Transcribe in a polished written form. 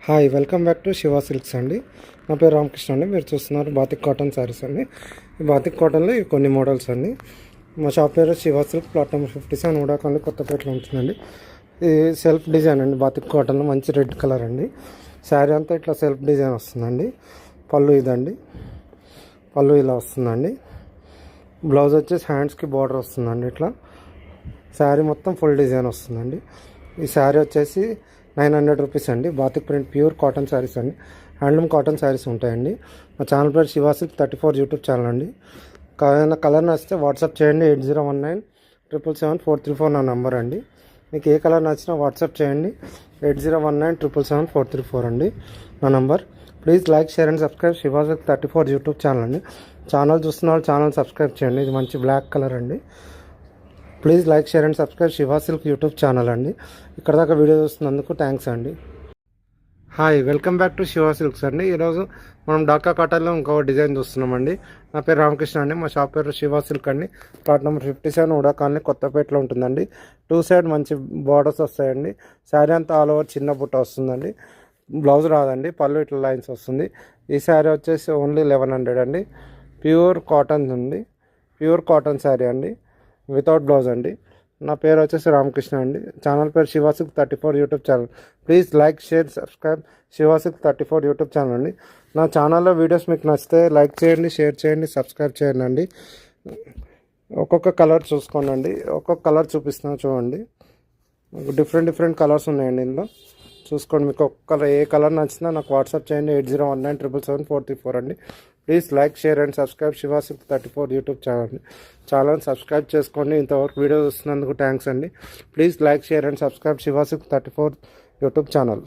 Hi welcome back to Shiva silks అండి. నా పేరు రామకృష్ణ అండి. మీరు చూస్తున్నారు బాతిక్ కాటన్ శారీస్ అండి. ఈ బాతిక్ కాటన్లో కొన్ని మోడల్స్ అండి. మా షాప్ పేరు శివ సిల్క్, ప్లాట్ నెంబర్ 57 ఉడాకాన్ని కొత్తపేటలో ఉంటుందండి. ఇది సెల్ఫ్ డిజైన్ అండి. బాతిక్ కాటన్లో మంచి రెడ్ కలర్ అండి. శారీ అంతా ఇట్లా సెల్ఫ్ డిజైన్ వస్తుందండి. పళ్ళు ఇదండి, పళ్ళు ఇలా వస్తుందండి. బ్లౌజ్ వచ్చేసి హ్యాండ్స్కి బార్డర్ వస్తుందండి. ఇట్లా శారీ మొత్తం ఫుల్ డిజైన్ వస్తుందండి. ఈ శారీ వచ్చేసి 900 రూపీస్ అండి. Batik print pure cotton sarees అండి. హ్యాండ్లూమ్ కాటన్ శారీస్ ఉంటాయండి. మా ఛానల్ పేరు శివ సిల్క్ 34 యూట్యూబ్ ఛానల్ అండి. ఏదైనా కలర్ నచ్చితే వాట్సాప్ చేయండి. 8019777434 నా నెంబర్ అండి. మీకు ఏ కలర్ నచ్చినా వాట్సాప్ చేయండి. 8019777434 అండి నా number. Please like, share and subscribe Shiva silk 34 YouTube channel అండి. ఛానల్ చూస్తున్న వాళ్ళు ఛానల్ సబ్స్క్రైబ్ చేయండి. ఇది మంచి బ్లాక్ కలర్ అండి. Please like, share and subscribe Shiva silk YouTube channel అండి. ఇక్కడ దాకా వీడియో చూస్తున్నందుకు థ్యాంక్స్ అండి. Hi welcome back to Shiva silks అండి. ఈరోజు మనం డాకా కాటన్లో ఇంకో డిజైన్ చూస్తున్నామండి. నా పేరు రామకృష్ణ అండి. మా షాప్ పేరు శివ సిల్క్ అండి. ప్లాట్ నెంబర్ 57 ఉడాకాన్ని కొత్తపేటలో ఉంటుందండి. 2 సైడ్ మంచి బార్డర్స్ వస్తాయండి. శారీ అంతా ఆల్ ఓవర్ చిన్న బుట్ట వస్తుందండి. బ్లౌజ్ రాదండి, పళ్ళు ఇట్లా లైన్స్ వస్తుంది. ఈ శారీ వచ్చేసి ఓన్లీ 1100 అండి. ప్యూర్ కాటన్ ఉంది. ప్యూర్ కాటన్ శారీ అండి, వితౌట్ బ్లౌజ్ అండి. నా పేరు వచ్చేసి రామకృష్ణ అండి. ఛానల్ పేరు Shiva silk 34 YouTube channel. Please like, share, subscribe Shiva silk 34 YouTube channel అండి. నా ఛానల్లో వీడియోస్ మీకు నచ్చితే లైక్ చేయండి, షేర్ చేయండి, సబ్స్క్రైబ్ చేయండి అండి. ఒక్కొక్క కలర్ చూసుకోండి. ఒక్కొక్క కలర్ చూపిస్తున్నా చూడండి. డిఫరెంట్ కలర్స్ ఉన్నాయండి ఇందులో. చూసుకోండి. మీకు ఒక్క ఏ కలర్ నచ్చినా నాకు వాట్సాప్ చేయండి. 8019777434 అండి. Please like, share and subscribe Shiva silk 34 YouTube channel అండి. ఛానల్ సబ్స్క్రైబ్ చేసుకోండి. ఇంతవరకు వీడియో చూస్తున్నందుకు థ్యాంక్స్ అండి. Please like, share and subscribe Shiva silk 34 YouTube channel.